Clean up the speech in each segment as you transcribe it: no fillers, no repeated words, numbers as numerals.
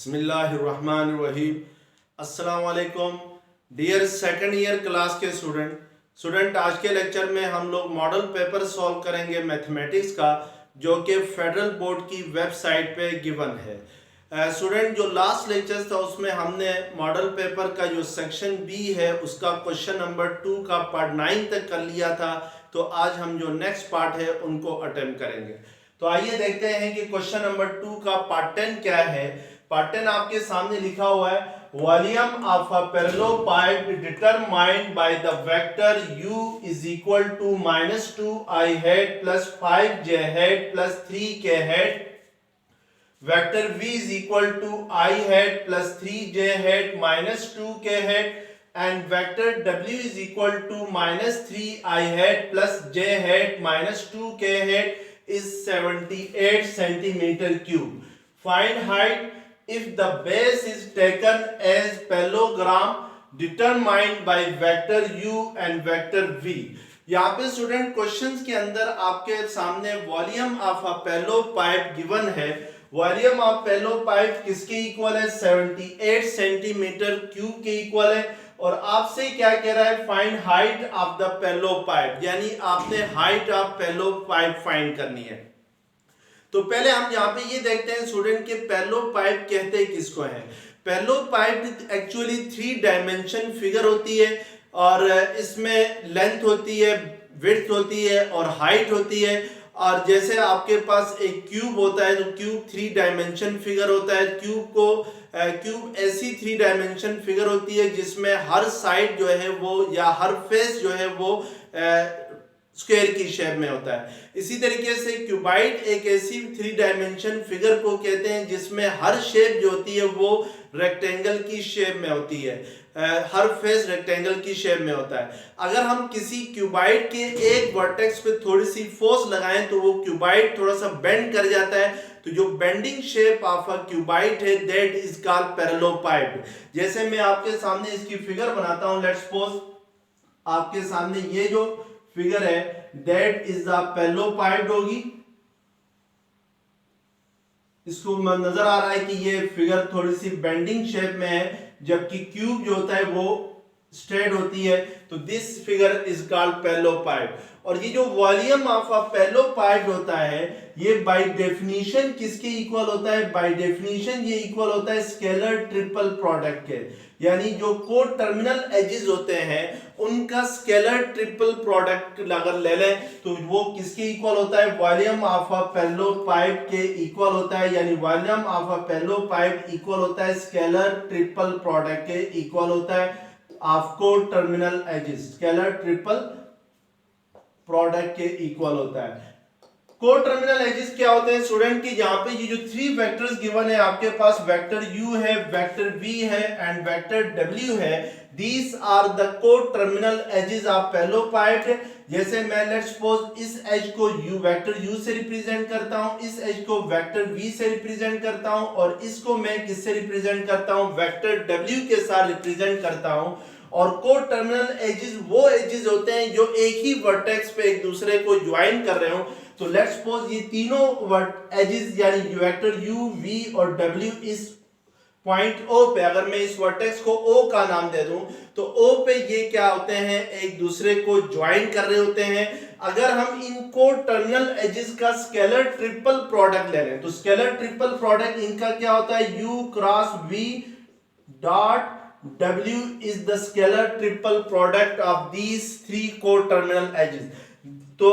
बिस्मिल्लाहिर्रहमानिर्रहीम। अस्सलाम वालेकुम डियर सेकंड ईयर क्लास के स्टूडेंट आज के लेक्चर में हम लोग मॉडल पेपर सॉल्व करेंगे मैथमेटिक्स का, जो कि फेडरल बोर्ड की वेबसाइट पे गिवन है। स्टूडेंट जो लास्ट लेक्चर था उसमें हमने मॉडल पेपर का जो सेक्शन बी है उसका क्वेश्चन नंबर 2 का पार्ट 9 तक कर लिया था। तो आज हम जो नेक्स्ट पार्ट है उनको अटेम्प्ट करेंगे। तो आइए देखते हैं कि क्वेश्चन नंबर 2 का पार्ट 10 क्या है। पार्ट 10 आपके सामने लिखा हुआ है, volume of a parallelopiped determined by the vector u is equal to -2i head plus 5j head plus 3k head, vector v is equal to i head plus 3j head minus 2k head and vector w is equal to -3i head plus j head minus 2k head is 78 centimeter cube. Find height if the base is taken as parallelogram determined by vector u and vector v. यहाँ पे student questions के अंदर आपके सामने volume of a पैरेललोपाइड given है। Volume of पैरेललोपाइड किसके equal है? 78 centimetre cube के इक्वल है। और आपसे क्या कह रहा है? फाइंड हाइट ऑफ द पैरेललोपाइड, यानी आपने हाइट ऑफ पैरेललोपाइड फाइंड करनी है। तो पहले हम यहाँ पे ये देखते हैं स्टूडेंट के पैरेललोपाइड कहते हैं किसको है। पैरेललोपाइड एक्चुअली 3 डायमेंशन फिगर होती है और इसमें लेंथ होती है, विड्थ होती है और हाइट होती है। और जैसे आपके पास एक क्यूब होता है तो क्यूब 3 डायमेंशन फिगर होता है। क्यूब ऐसी 3 डायमेंशन फिगर होती है जिसमें हर साइड जो है वो या हर फेस जो है वो स्क्वायर की शेप में होता है। इसी तरीके से क्यूबाइड एक ऐसी 3 डायमेंशन फिगर को कहते हैं जिसमें हर शेप जो होती है वो रेक्टेंगल की शेप में होती है, हर फेस रेक्टेंगल की शेप में होता है। अगर हम किसी क्यूबाइड के एक वर्टेक्स पे थोड़ी सी फोर्स लगाएं तो वो क्यूबाइड थोड़ा सा बेंड कर जाता है। तो जो bending shape of a cuboid है दैट इज कॉल्ड पैरेललोपाइड। जैसे मैं आपके सामने इसकी फिगर बनाता हूं, लेट्स सपोज आपके सामने ये जो फिगर है दैट इज द पैरेललोपाइड होगी। इसको नजर आ रहा है कि ये फिगर थोड़ी सी बेंडिंग शेप में है, जबकि क्यूब जो होता है वो स्ट्रेट होती है। तो दिस फिगर इज कॉल्ड पैरेललोपाइड। और ये जो वॉल्यूम ऑफ अ पैरेललोपाइड होता है ये बाय डेफिनेशन किसके इक्वल होता है? बाय डेफिनेशन ये इक्वल होता है स्केलर ट्रिपल प्रोडक्ट के, यानी जो को टर्मिनल एजेस होते हैं उनका स्केलर ट्रिपल प्रोडक्ट अगर ले लें तो वो किसके इक्वल होता है? वॉल्यूम ऑफ अ पैरेललोपाइड के इक्वल होता है। यानी volume of a parallelepiped equal होता है स्केलर ट्रिपल प्रोडक्ट के इक्वल होता है ऑफ को terminal edges, scalar triple product के इक्वल होता है। को टर्मिनल एजेस क्या होते हैं स्टूडेंट की? यहाँ पे ये जो 3 वेक्टर्स गिवन है आपके पास, वेक्टर u है, वेक्टर v है एंड वेक्टर w है। दीज आर द को टर्मिनल एजेस ऑफ पैरेललोपाइड। जैसे मैं लेट्स सपोज इस एज को वेक्टर u से रिप्रेजेंट करता हूं, इस एज को वेक्टर v से रिप्रेजेंट करता हूं और इसको मैं किससे रिप्रेजेंट करता हूं? वेक्टर w के साथ रिप्रेजेंट करता हूं। और को टर्मिनल एजेस वो एजेस होते हैं जो एक ही वर्टेक्स पे एक दूसरे को ज्वाइन कर रहे हो। तो लेट्स सपोज ये तीनों एजेस यानी वेक्टर u, v और w इस पॉइंट O पे, अगर मैं इस वर्टेक्स को O का नाम दे दूं तो O पे ये क्या होते हैं? एक दूसरे को ज्वाइन कर रहे होते हैं। अगर हम इनको टर्मिनल एजेस का स्केलर ट्रिपल प्रोडक्ट ले लें तो स्केलर ट्रिपल प्रोडक्ट इनका क्या होता है? u cross v dot w is the scalar triple product of these 3 co-terminal edges। तो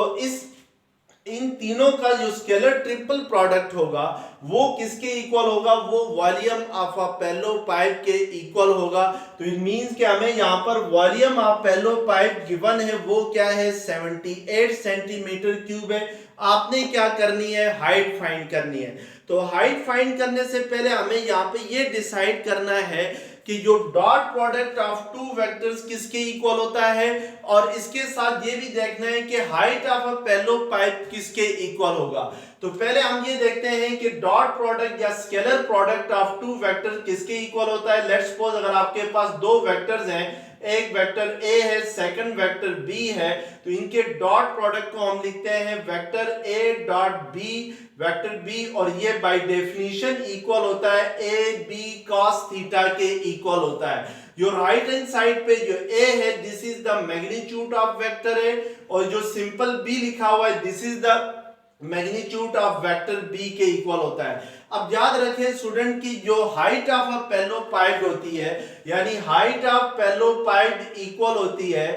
इन तीनों का जो स्केलर ट्रिपल प्रोडक्ट होगा वो किसके इक्वल होगा? वो वॉल्यूम ऑफ अ पैरेललोपाइड के इक्वल होगा। तो इट मींस कि हमें यहाँ पर वॉल्यूम ऑफ पैरेललोपाइड गिवन है वो क्या है? 78 सेंटीमीटर क्यूब है। आपने क्या करनी है? हाइट फाइंड करनी है। तो हाइट फाइंड करने से पहले हमें यहाँ पे ये डिसाइड करना है कि जो डॉट प्रोडक्ट ऑफ 2 वेक्टर्स किसके इक्वल होता है, और इसके साथ ये भी देखना है कि हाइट ऑफ अ पैरेललोपाइड किसके इक्वल होगा। तो पहले हम ये देखते हैं कि डॉट प्रोडक्ट या स्केलर प्रोडक्ट ऑफ 2 वेक्टर किसके इक्वल होता है। लेट्स सपोज अगर आपके पास 2 वेक्टर्स हैं, एक वेक्टर ए है, सेकंड वेक्टर बी है, तो इनके डॉट प्रोडक्ट को हम लिखते हैं vector A dot B, vector B, और ये बाय डेफिनेशन इक्वल होता है ए बी कॉस थीटा के इक्वल होता है। जो राइट हैंड साइड पे जो ए है this is the magnitude of vector A, और जो सिंपल बी लिखा हुआ है this is the magnitude of vector B के इक्वल होता है। अब याद रखें स्टूडेंट की जो हाइट ऑफ अ पैरेललोपाइड होती है, यानी हाइट ऑफ पैरेललोपाइड इक्वल होती है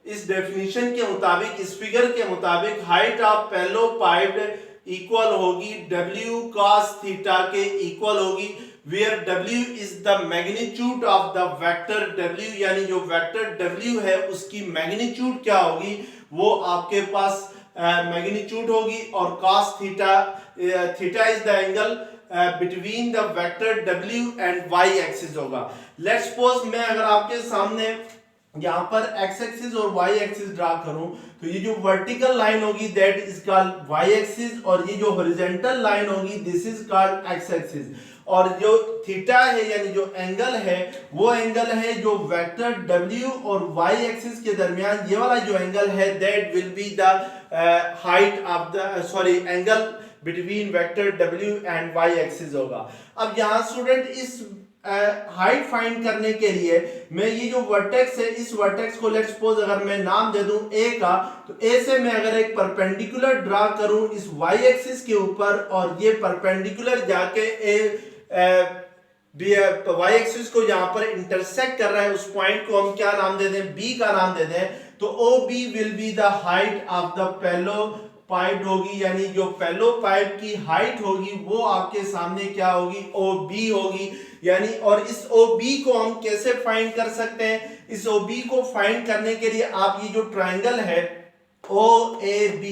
इस डेफिनेशन के मुताबिक, इस फिगर के मुताबिक हाइट ऑफ पैरेललोपाइड इक्वल होगी W cos थीटा के इक्वल होगी, where W is the magnitude of the vector W, यानी जो वेक्टर W है उसकी मैग्नीट्यूड क्या होगी, वो आपके पास मैग्नीट्यूड होगी, और cos theta, theta is the angle between the vector W and y axis होगा। लेट्स सपोज मैं अगर आपके सामने यहाँ पर x एक्सिस और y एक्सिस ड्रा करूं, तो ये जो वर्टिकल लाइन होगी that is called y axis, और ये जो हॉरिजॉन्टल लाइन होगी this is called x axis, और जो थीटा है यानी जो एंगल है वो एंगल है जो वेक्टर W और y एक्सिस के दरमियान, ये वाला जो एंगल है that will be the height of the angle between vector W and y axis होगा। अब यहाँ स्टूडेंट इस हाइट फाइंड करने के लिए मैं ये जो वर्टेक्स है इस वर्टेक्स को लेट्स सपोज अगर मैं नाम दे दूं ए का, तो ए से मैं अगर एक परपेंडिकुलर ड्रा करूं इस y एक्सिस के ऊपर, और ये परपेंडिकुलर जाके y एक्सिस को यहाँ पर इंटरसेक्ट कर रहा है, उस पॉइंट को हम क्या नाम दे दें, b का नाम दे दें, तो OB will be the height of the parallelopiped होगी, यानी जो पैरेललोपाइड की हाइट होगी वो आपके सामने क्या होगी, OB होगी, यानी। और इस OB को हम कैसे फाइंड कर सकते हैं, इस OB को फाइंड करने के लिए आप ये जो ट्रायंगल है OAB,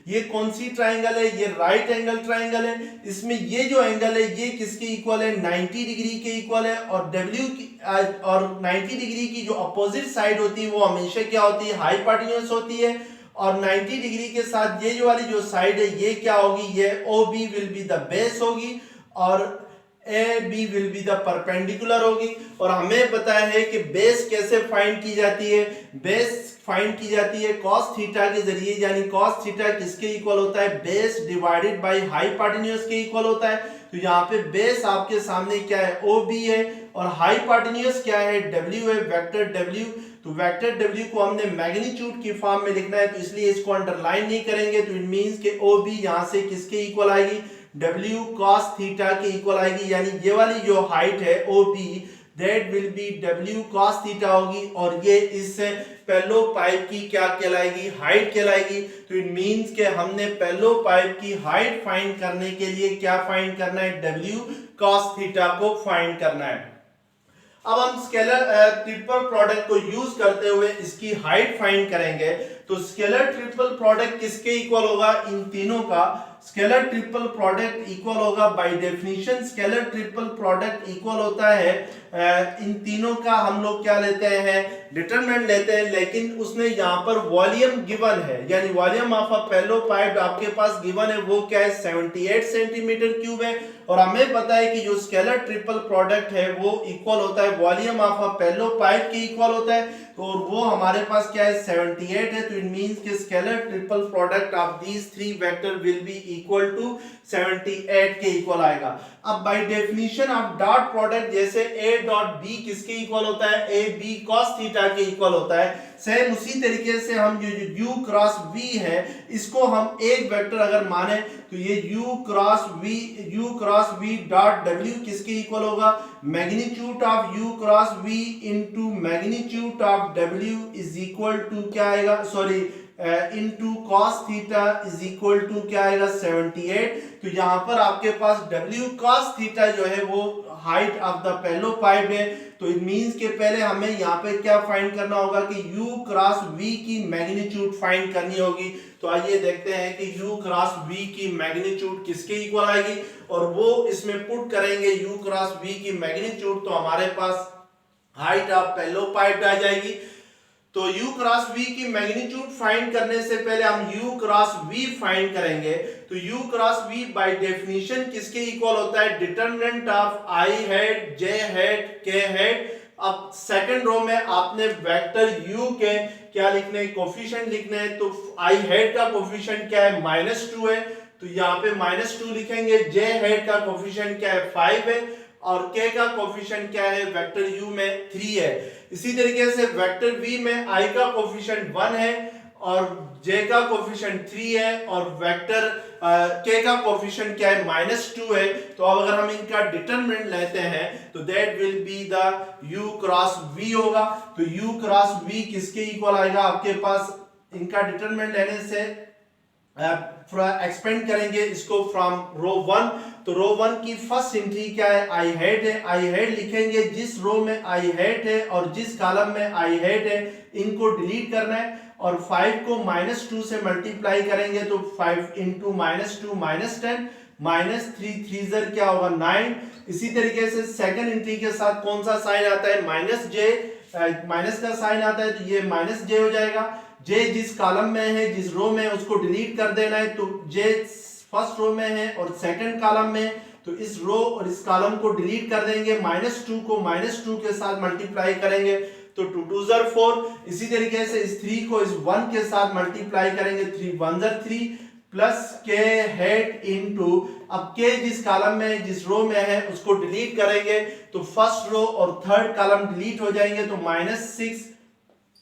ये कौन सी ट्रायंगल है, ये राइट एंगल ट्रायंगल है, इसमें ये जो एंगल है ये किसके इक्वल है, 90 डिग्री के इक्वल है, और W की और 90 डिग्री की जो अपोजिट साइड होती है वो हमेशा क्या होती है, हाइपोटेन्यूज होती है, और 90 डिग्री के साथ ये जो वाली जो साइड है ये क्या होगी, ये OB will be the base होगी, और AB will be the perpendicular होगी। और हमें पता है कि बेस कैसे फाइंड की जाती है, बेस फाइंड की जाती है cos थीटा के जरिए, यानी cos थीटा किसके इक्वल होता है, बेस डिवाइडेड बाय हाइपोटेन्यूज के इक्वल होता है। तो यहाँ पे बेस आपके सामने क्या है, OB है, और हाइपोटेन्यूज क्या है, W है, वेक्टर W। तो वेक्टर W को हमने मैग्नीट्यूड की फॉर्म में लिखना है, तो इसलिए इसको अंडरलाइन नहीं करेंगे, तो इट मींस कि OB यहाँ से किसके इक्वल आएगी, W cos थीटा के इक्वल आएगी, यानी ये वाली जो हाइट है OB that will B W cos theta होगी, और ये इस पैरेललोपाइड की क्या कहलाएगी, हाइट कहलाएगी। तो इट मींस कि हमने पैरेललोपाइड की हाइट फाइंड करने के लिए क्या फाइंड करना है, W cos थीटा को फाइंड करना है। अब हम स्केलर ट्रिपल प्रोडक्ट को यूज करते हुए इसकी हाइट फाइंड करेंगे। तो स्केलर ट्रिपल प्रोडक्ट किसके इक्वल होगा, इन तीनों का स्केलर ट्रिपल प्रोडक्ट इक्वल होगा, by definition scalar triple product equal होता है इन तीनों का हम लोग क्या लेते हैं, डिटरमिनेंट लेते हैं, लेकिन उसने यहाँ पर वॉल्यूम गिवन है, यानी वॉल्यूम ऑफ अ पैरेललोपाइड आपके पास गिवन है, वो क्या है 78 सेंटीमीटर क्यूब है, और हमें पता है कि जो स्केलर ट्रिपल प्रोडक्ट है वो इक्वल होता है वॉल्यूम ऑफ अ पैरेललोपाइड के इक्वल होता है, तो वो हमारे पास क्या है 78 है। तो इट मींस कि scalar triple product of these three vector will be equal to 78 के इक्वल आएगा। अब by definition of dot product जैसे A डॉट B किसके इक्वल होता है, AB cos थीटा के इक्वल होता है, सेम उसी तरीके से हम जो U क्रॉस V है इसको हम एक वेक्टर अगर माने तो ये U cross V dot W किसके इक्वल होगा, magnitude of U cross V into magnitude of W is equal to क्या आएगा, sorry into cos theta is equal to क्या आएगा 78। तो यहाँ पर आपके पास W cos थीटा जो है वो हाइट ऑफ द पैरेललोपाइड है, तो इट मींस के पहले हमें यहाँ पे क्या फाइंड करना होगा कि U क्रॉस V की मैग्नीट्यूड फाइंड करनी होगी। तो आइए देखते हैं कि U क्रॉस V की मैग्नीट्यूड किसके इक्वल आएगी, और वो इसमें पुट करेंगे U क्रॉस V की मैग्नीट्यूड, तो हमारे पास हाइट ऑफ पैरेललोपाइड आ जाएगी। तो U क्रॉस V की मैग्नीट्यूड फाइंड करने से पहले हम U क्रॉस V फाइंड करेंगे। तो U cross V by definition किसके इक्वल होता है, determinant of I head J head K head अब सेकंड रो में आपने वेक्टर u के क्या लिखने, कोफिशिएंट लिखने हैं। तो i हेड का कोफिशिएंट क्या है, -2 है, तो यहाँ पे -2 लिखेंगे। j हेड का कोफिशिएंट क्या है, 5 है, और k का कोफिशिएंट क्या है वेक्टर u में 3 है। इसी तरीके से वेक्टर v में i का कोफिशिएंट 1 है और j का कोफिशिएंट 3 है और वेक्टर k का कोफिशिएंट क्या है, -2 है। तो अब अगर हम इनका डिटरमिनेंट लेते हैं तो that will be the u cross v होगा। तो u क्रॉस v किसके इक्वल आएगा आपके पास, इनका डिटरमिनेंट लेने से एक्सपेंड करेंगे इसको फ्रॉम रो 1। तो रो 1 की फर्स्ट एंट्री क्या है, आई हेड है। आई हेड लिखेंगे, जिस रो में आई हेड है और जिस कॉलम में आई हेड है इनको डिलीट करना है और 5 को -2 से मल्टीप्लाई करेंगे तो 5 इंटू -2 -10 -3 3 जर क्या होगा 9। इसी तरीके से सेकंड एंट्री के साथ कौन सा साइन आता है, माइनस का साइन आता है, तो ये -j हो जाएगा। j जिस कॉलम में है, जिस रो में है उसको डिलीट कर देना है। तो j फर्स्ट रो में है और सेकंड कॉलम में, तो इस रो और इस कॉलम को डिलीट कर देंगे। -2 को -2 के साथ मल्टीप्लाई करेंगे तो 2 2 जर 4। इसी तरीके से इस 3 को इस 1 के साथ मल्टीप्लाई करेंगे, 3 1 जर 3 प्लस k हेड इनटू, अब k जिस कॉलम में जिस रो में है उसको डिलीट करेंगे तो फर्स्ट रो और थर्ड कॉलम डिलीट हो जाएंगे। तो -6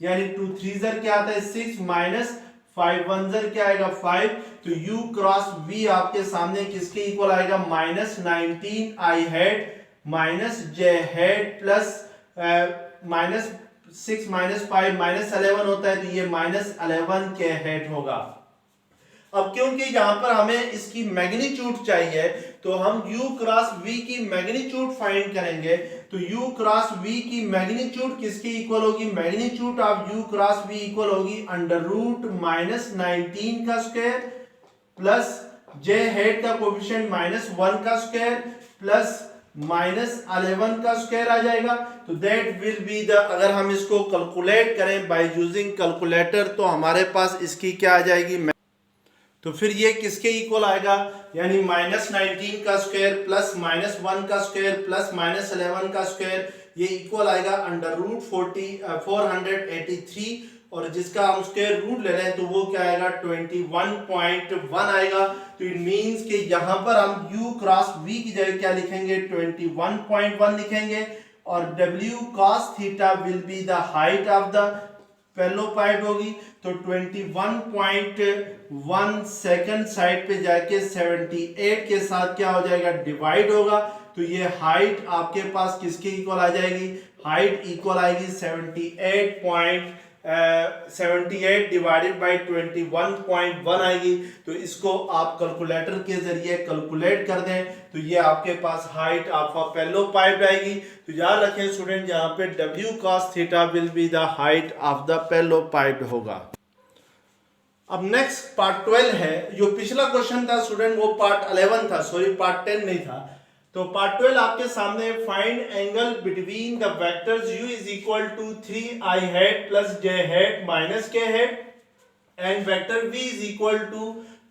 यानी 2 3 जर क्या आता है 6 माइनस 5 1 जर क्या आएगा 5। तो u क्रॉस v आपके सामने किसके इक्वल आएगा, -19 i head minus j hat plus -6 -5 -11 होता है, तो ये -11 k हेड होगा। अब क्योंकि यहाँ पर हमें इसकी मैग्नीट्यूड चाहिए तो हम u क्रॉस v की मैग्नीट्यूड फाइंड करेंगे। तो u क्रॉस v की मैग्नीट्यूड किसकी इक्वल होगी, magnitude of u cross v equal होगी √-19 का स्क्वायर प्लस j हेड का कोएफिशिएंट -1 का स्क्वायर प्लस -11 का स्क्वायर आ जाएगा। तो दैट विल बी द, अगर हम इसको कैलकुलेट करें बाय यूजिंग कैलकुलेटर तो हमारे पास इसकी क्या आ जाएगी, तो फिर ये किसके इक्वल आएगा, यानी -19 का स्क्वायर प्लस -1 का स्क्वायर प्लस -11 का स्क्वायर, ये इक्वल आएगा √483 और जिसका हम स्क्वायर रूट ले रहे हैं तो वो क्या आएगा 21.1 आएगा। तो इट मींस कि यहाँ पर हम u क्रॉस v की जगह क्या लिखेंगे 21.1 लिखेंगे और w cos theta will be the height of the parallelopiped होगी। तो 21.1 सेकंड साइड पे जाके 78 के साथ क्या हो जाएगा डिवाइड होगा। तो ये हाइट आपके पास किसके इक्वल आ जाएगी, हाइट इक्वल आएगी 78 डिवाइडेड बाय 21.1 आएगी। तो इसको आप कैलकुलेटर के जरिए कैलकुलेट कर दें तो ये आपके पास हाइट ऑफ अ पेलोपाइड आएगी। तो याद रखें स्टूडेंट, यहाँ पे w cos theta will be the height of the parallelopiped होगा। अब नेक्स्ट पार्ट 12 है, जो पिछला क्वेश्चन था स्टूडेंट वो पार्ट 11 था, सॉरी पार्ट 10 नहीं था। तो पार्ट 12 आपके सामने, find angle between the vectors u is equal to 3i head plus j head minus k hat and vector v is equal to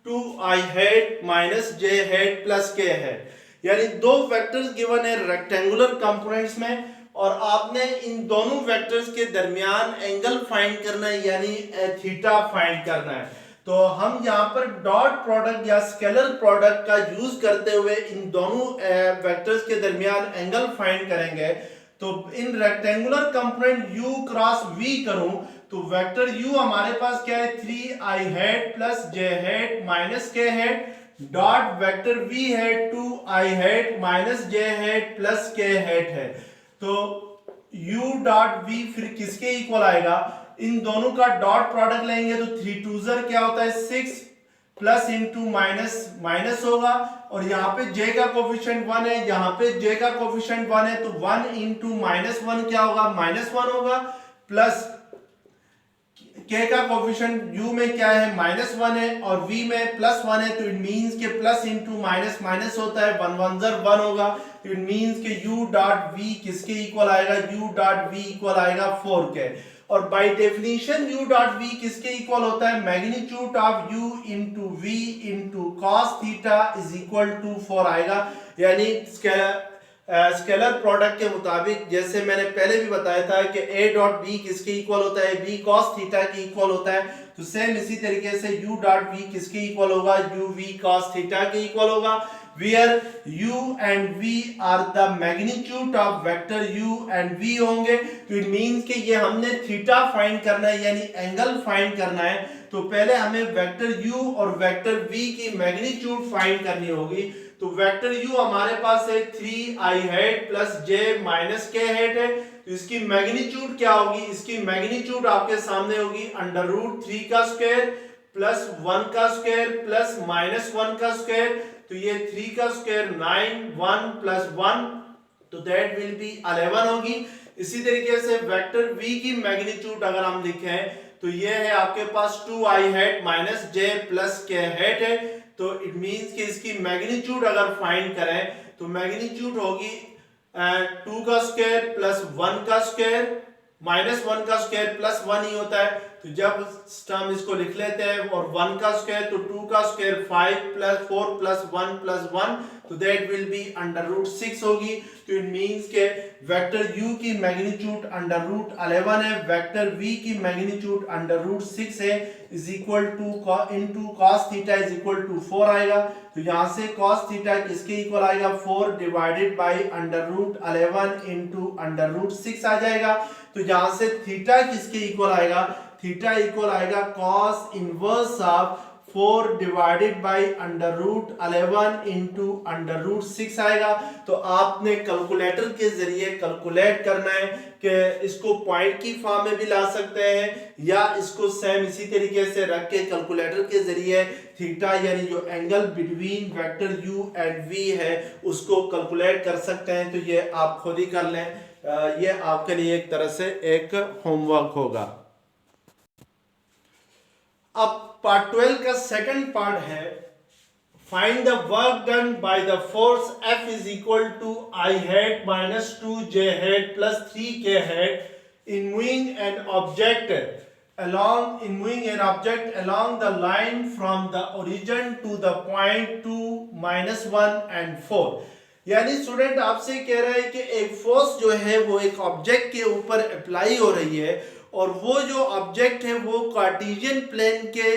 2i hat minus j hat plus k hat. यानी दो vectors given है rectangular components में और आपने इन दोनों vectors के दरमियान angle find करना है, यानी थीटा फाइंड करना है। तो हम यहाँ पर डॉट प्रोडक्ट या स्केलर प्रोडक्ट का यूज करते हुए इन दोनों वेक्टर्स के दरमियान एंगल फाइंड करेंगे। तो इन rectangular component u cross v करूं तो वेक्टर u हमारे पास क्या है 3i head plus j head minus k head dot vector v है 2i hat minus j hat plus k head है। तो u डॉट v फिर किसके इक्वल आएगा, इन दोनों का डॉट प्रोडक्ट लेंगे तो 3 2 जर क्या होता है 6 प्लस इंटू माइनस माइनस होगा और यहाँ पे j का कोफिशिएंट 1 है, यहाँ पे j का कोफिशिएंट 1 है तो 1 इंटू -1 क्या होगा -1 होगा प्लस k का कोफिशिएंट u में क्या है -1 है और v में +1 है। तो इट मींस के प्लस इंटू माइनस माइनस होता है 1 1 जर 1 होगा। तो इट मींस के u डॉट v किसके इक्वल आएगा, u डॉट v इक्वल आएगा 4k और by definition u dot v किसके इक्वल होता है, magnitude of u into v into cos theta is equal to 4 आएगा। यानी स्केलर प्रोडक्ट के मुताबिक, जैसे मैंने पहले भी बताया था कि a डॉट b किसके इक्वल होता है, b cos थीटा के इक्वल होता है, तो सेम इसी तरीके से u डॉट v किसके इक्वल होगा, u v cos थीटा के इक्वल होगा, where u and v are the magnitude of vector u and v होंगे। तो इट मींस कि ये हमने थीटा फाइंड करना है यानी एंगल फाइंड करना है, तो पहले हमें वेक्टर u और वेक्टर v की मैग्नीट्यूड फाइंड करनी होगी। तो वेक्टर u हमारे पास है 3i hat plus j minus k hat है, तो इसकी मैग्नीट्यूड क्या होगी, इसकी मैग्नीट्यूड आपके सामने होगी अंडर रूट 3 का स्क्वायर प्लस 1 का स्क्वायर प्लस माइनस 1 का स्क्वायर, तो ये 3 का स्क्वायर 9, 1 प्लस 1, तो दैट विल बी 11 होगी। इसी तरीके से वेक्टर v की मैग्नीट्यूड अगर हम लिखें तो ये है आपके पास 2i hat minus j plus k hat है, तो इट मींस कि इसकी मैग्नीट्यूड अगर फाइंड करें तो मैग्नीट्यूड होगी 2 का स्क्वायर प्लस 1 का स्क्वायर माइनस 1 का स्क्वायर प्लस 1 ही होता है, तो जब हम इसको लिख लेते हैं और 1 का स्क्वायर तो 2 का स्क्वायर 5 प्लस 4 प्लस 1 तो that will be under root 6 होगी। तो इट मींस के वेक्टर u की मैग्नीट्यूड अंडर रूट 11 है, वेक्टर v की मैग्नीट्यूड अंडर रूट 6 है, is equal to into cos theta is equal to 4 आएगा। तो यहां से cos थीटा किसके इक्वल आएगा, 4 divided by under root 11 into under root 6 आ जाएगा। तो यहां से थीटा किसके इक्वल आएगा, थीटा इक्वल आएगा cos inverse of 4 divided by under root 11 into under root 6 आएगा। तो आपने कैलकुलेटर के जरिए कैलकुलेट करना है कि इसको पॉइंट की फॉर्म में भी ला सकते हैं या इसको सेम इसी तरीके से रख के कैलकुलेटर के जरिए थीटा यानी जो angle between vector u and v है उसको कैलकुलेट कर सकते हैं। तो ये आप खुद ही कर लें, ये आपके लिए एक तरह से एक होमवर्क होगा। अब पार्ट 12 का सेकंड पार्ट है find the work done by the force F is equal to I hat minus 2J hat plus 3K hat in moving an object along the line from the origin to the point 2, -1 and 4। यानी student आपसे कह रहा है कि एक force जो है वो एक ऑब्जेक्ट के ऊपर अप्लाई हो रही है और वो जो ऑब्जेक्ट है वो कार्टेशियन प्लेन के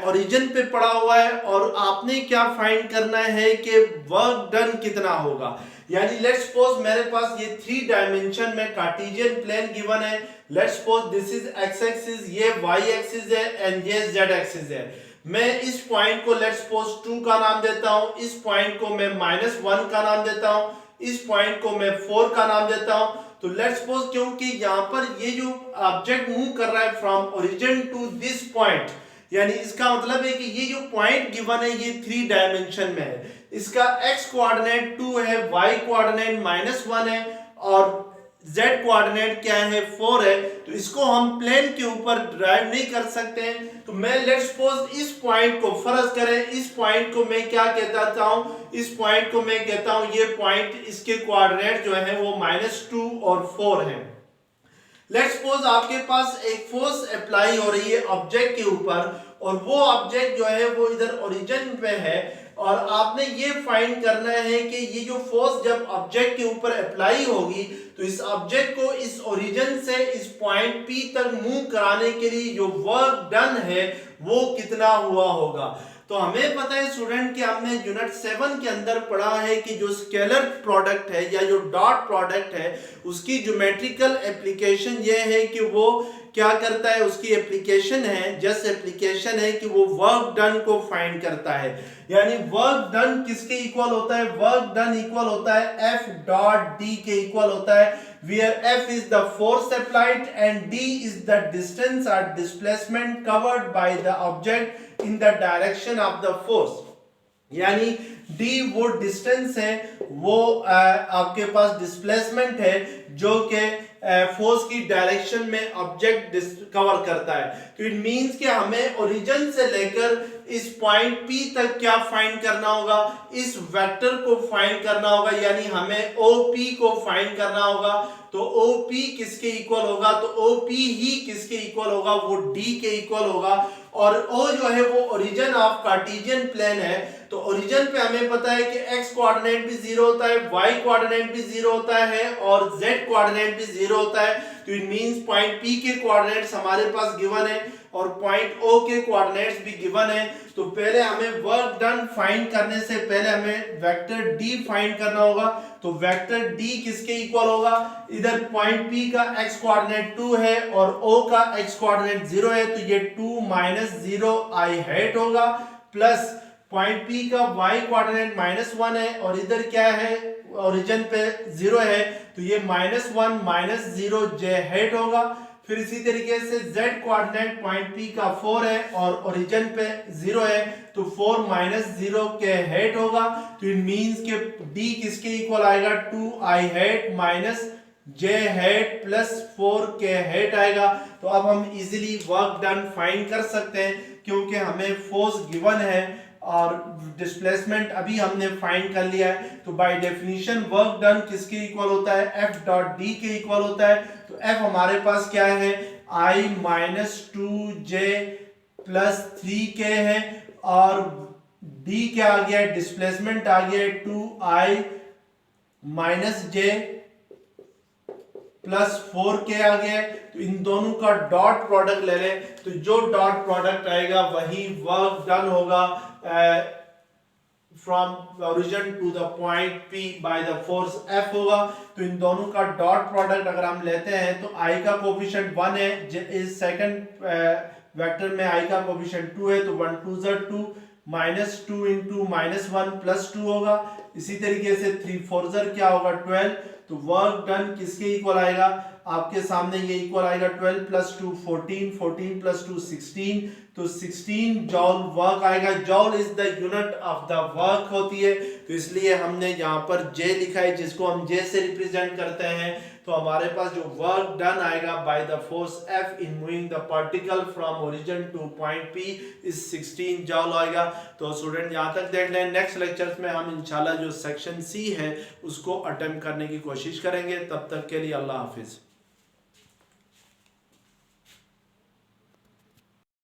ओरिजिन पे पड़ा हुआ है और आपने क्या फाइंड करना है कि वर्क डन कितना होगा। यानी लेट्स सपोज मेरे पास ये 3 डायमेंशन में कार्टेशियन प्लेन गिवन है, let's suppose this is x axis, ये वाई एक्सिस है एंड ये जेड एक्सिस है। मैं इस पॉइंट को लेट्स सपोज 2 का नाम देता हूं, इस पॉइंट को मैं -1 का नाम देता हूं, इस पॉइंट को मैं 4 का नाम देता हूं। तो लेट्स सपोज क्योंकि यहाँ पर ये जो ऑब्जेक्ट मूव कर रहा है from origin to this point, यानी इसका मतलब है कि ये जो पॉइंट गिवन है ये 3 डायमेंशन में है, इसका x कोऑर्डिनेट 2 है, y कोऑर्डिनेट -1 है और z कोऑर्डिनेट क्या है 4 है। तो इसको हम प्लेन के ऊपर ड्राइव नहीं कर सकते हैं। तो मैं लेट्स सपोज इस पॉइंट को फर्ज करें, इस पॉइंट को मैं क्या कहता हूं, इस पॉइंट को मैं कहता हूं ये पॉइंट, इसके कोऑर्डिनेट जो है वो -2 और 4 है। लेट्स सपोज आपके पास एक फोर्स अप्लाई हो रही है ऑब्जेक्ट के ऊपर और वो ऑब्जेक्ट जो है वो इधर ओरिजिन पे है और आपने ये फाइंड करना है कि ये जो फोर्स जब ऑब्जेक्ट के ऊपर अप्लाई होगी तो इस ऑब्जेक्ट को इस ओरिजिन से इस पॉइंट P तक मूव कराने के लिए जो वर्क डन है वो कितना हुआ होगा। तो हमें पता है स्टूडेंट कि हमने यूनिट 7 के अंदर पढ़ा है कि जो स्केलर प्रोडक्ट है या जो डॉट प्रोडक्ट है उसकी ज्योमेट्रिकल एप्लीकेशन ये है कि वो क्या करता है, उसकी एप्लीकेशन है, जस्ट एप्लीकेशन है कि वो वर्क डन को फाइंड करता है। यानी वर्क डन किसके इक्वल होता है, वर्क डन इक्वल होता है F डॉट D के इक्वल होता है, where F is the force applied and D is the distance or displacement covered by the object in the direction of the force। यानी D वो distance है, वो आपके पास डिस्प्लेसमेंट है जो कि फोर्स की डायरेक्शन में ऑब्जेक्ट कवर करता है। तो इट मींस कि हमें ओरिजिन से लेकर इस पॉइंट P तक क्या फाइंड करना होगा, इस वेक्टर को फाइंड करना होगा, यानी हमें OP को फाइंड करना होगा। तो OP किसके इक्वल होगा, तो OP ही किसके इक्वल होगा, वो D के इक्वल होगा। और ओ जो है वो ओरिजिन ऑफ कार्टेशियन प्लेन है। तो ओरिजिन पे हमें पता है कि एक्स कोऑर्डिनेट भी जीरो होता है, वाई कोऑर्डिनेट भी जीरो होता है और जेड कोऑर्डिनेट भी जीरो होता है। तो इट मींस पॉइंट पी के कोऑर्डिनेट्स हमारे पास गिवन है और पॉइंट ओ के कोऑर्डिनेट्स भी गिवन है। तो पहले हमें वर्क डन फाइंड करने से पहले हमें वेक्टर डी फाइंड करना होगा। तो वेक्टर डी किसके इक्वल होगा, इधर पॉइंट पी का एक्स कोऑर्डिनेट 2 है और ओ का एक्स कोऑर्डिनेट 0 है, तो ये 2 माइनस 0 आई हैट होगा, प्लस पॉइंट पी का y कोऑर्डिनेट -1 है और इधर क्या है ओरिजिन पे 0 है, तो ये -1 माइनस 0 j हैट होगा। फिर इसी तरीके से z कोऑर्डिनेट पॉइंट p का 4 है और ओरिजिन पे 0 है, तो 4 माइनस 0 के हैट होगा। तो इट मींस के d किसके इक्वल आएगा, 2i hat minus j hat plus 4 के हैट आएगा। तो अब हम इजीली वर्क डन फाइंड कर सकते हैं क्योंकि हमें फोर्स गिवन है और डिस्प्लेसमेंट अभी हमने फाइंड कर लिया है। तो बाय डेफिनेशन वर्क डन किसके इक्वल होता है, f डॉट d के इक्वल होता है। तो f हमारे पास क्या है, i minus 2j plus 3k है और d क्या आ गया है, डिस्प्लेसमेंट आ गया है 2i minus j plus 4k आ गया। तो इन दोनों का डॉट प्रोडक्ट ले लें, तो जो डॉट प्रोडक्ट आएगा वही वर्क डन होगा from origin to the point P by the force F होगा। तो इन दोनों का डॉट प्रोडक्ट अगर हम लेते हैं तो I का कोफिशिएंट 1 है, इस सेकंड वेक्टर में I का कोफिशिएंट 2 है, तो 1 2 ज़ 2 माइनस 2 इंटू माइनस 1 प्लस 2 होगा। इसी तरीके से 3 4 ज़र क्या होगा 12। तो वर्क डन किसके इक्वल आएगा, आपके सामने ये इक्वल आएगा 12 प्लस 2 14, 14 प्लस 2 16, तो 16 जॉल वर्क आएगा। जॉल is the unit of the work होती है, तो इसलिए हमने यहाँ पर J लिखा है जिसको हम J से रिप्रेजेंट करते हैं। तो हमारे पास जो वर्क डन आएगा bye the force F in moving the particle from origin two point P is 16 जॉल आएगा। तो स्टूडेंट यहाँ तक देख लें, नेक्स्ट लेक्चर्स में हम इंशाल्लाह जो सेक्शन C है उसको अटेम्प्ट करने की कोशिश करेंगे। तब तक के लिए अल्लाह हाफिज।